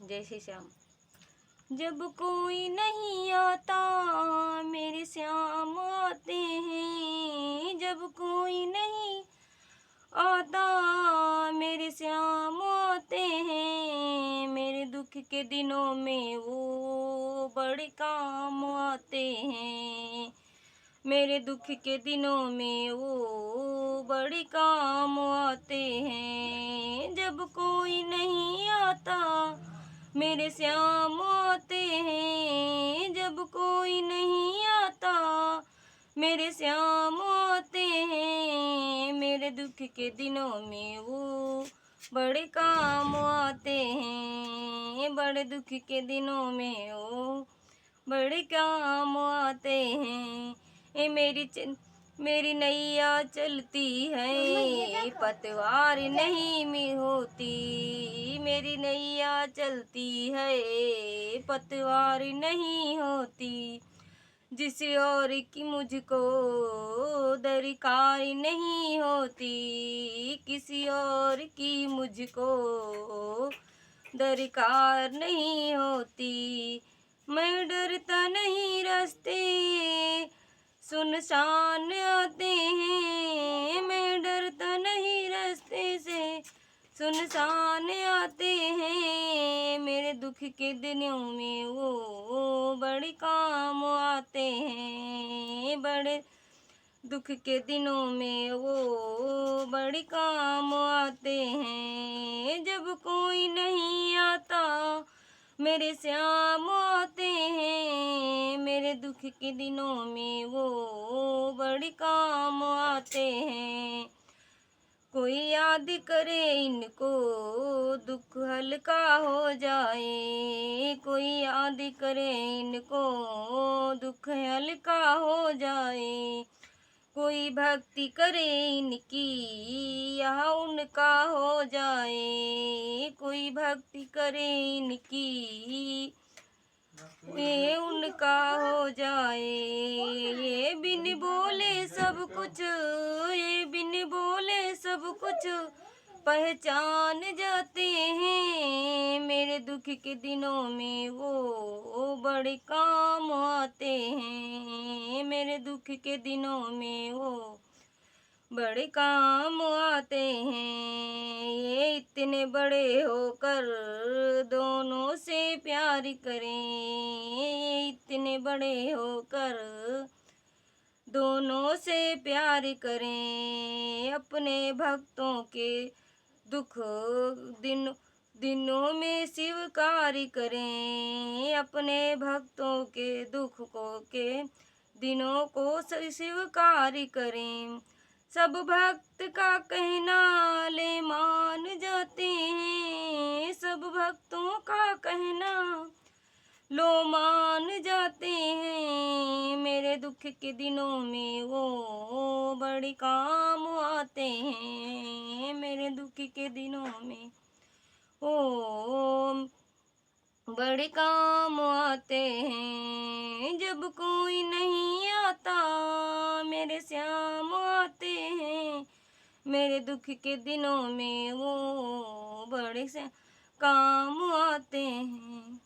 जय श्री श्याम। जब कोई नहीं आता मेरे श्याम आते हैं, जब कोई नहीं आता मेरे श्याम आते हैं, मेरे दुख के दिनों में वो बड़े काम आते हैं, मेरे दुख के दिनों में वो बड़े काम आते हैं। जब कोई नहीं आता मेरे श्याम आते हैं, जब कोई नहीं आता मेरे श्याम आते हैं, मेरे दुख के दिनों में वो बड़े काम आते हैं, बड़े दुख के दिनों में वो बड़े काम आते हैं। मेरी नैया चलती है पतवार नहीं में होती, मेरी नैया चलती है पतवार नहीं होती, जिस और की मुझको दरकार नहीं होती, किसी और की मुझको दरकार नहीं होती। मैं डरता नहीं रास्ते सुनसान आते हैं, मैं डरता नहीं रास्ते से सुनसान आते हैं, मेरे दुख के दिनों में वो बड़े काम आते हैं, बड़े दुख के दिनों में वो बड़े काम आते हैं। जब कोई नहीं आता मेरे श्याम आते हैं, मेरे दुख के दिनों में वो बड़े काम आते हैं। कोई याद करे इनको दुख हल्का हो जाए, कोई याद करे इनको दुख हल्का हो जाए, कोई भक्ति करे इनकी यह उनका हो जाए, कोई भक्ति करे इनकी ये उनका हो जाए। ये बिन बोले सब कुछ, ये बिन बोले सब कुछ पहचान जाते हैं, मेरे दुख के दिनों में वो बड़े काम आते हैं, मेरे दुख के दिनों में वो बड़े काम आते हैं। ये इतने बड़े होकर दोनों से प्यार करें, ये इतने बड़े होकर दोनों से प्यार करें, अपने भक्तों के दुख दिनों में स्वीकार करें, अपने भक्तों के दुख के दिनों को स्वीकार करें। सब भक्त का कहना ले मान जाते हैं, सब भक्तों का कहना लो मान जाते हैं, मेरे दुख के दिनों में वो बड़े काम आते हैं, मेरे दुख के दिनों में वो बड़े काम आते हैं। जब कोई नहीं आता मेरे श्याम आते हैं, मेरे दुख के दिनों में वो बड़े से काम आते हैं।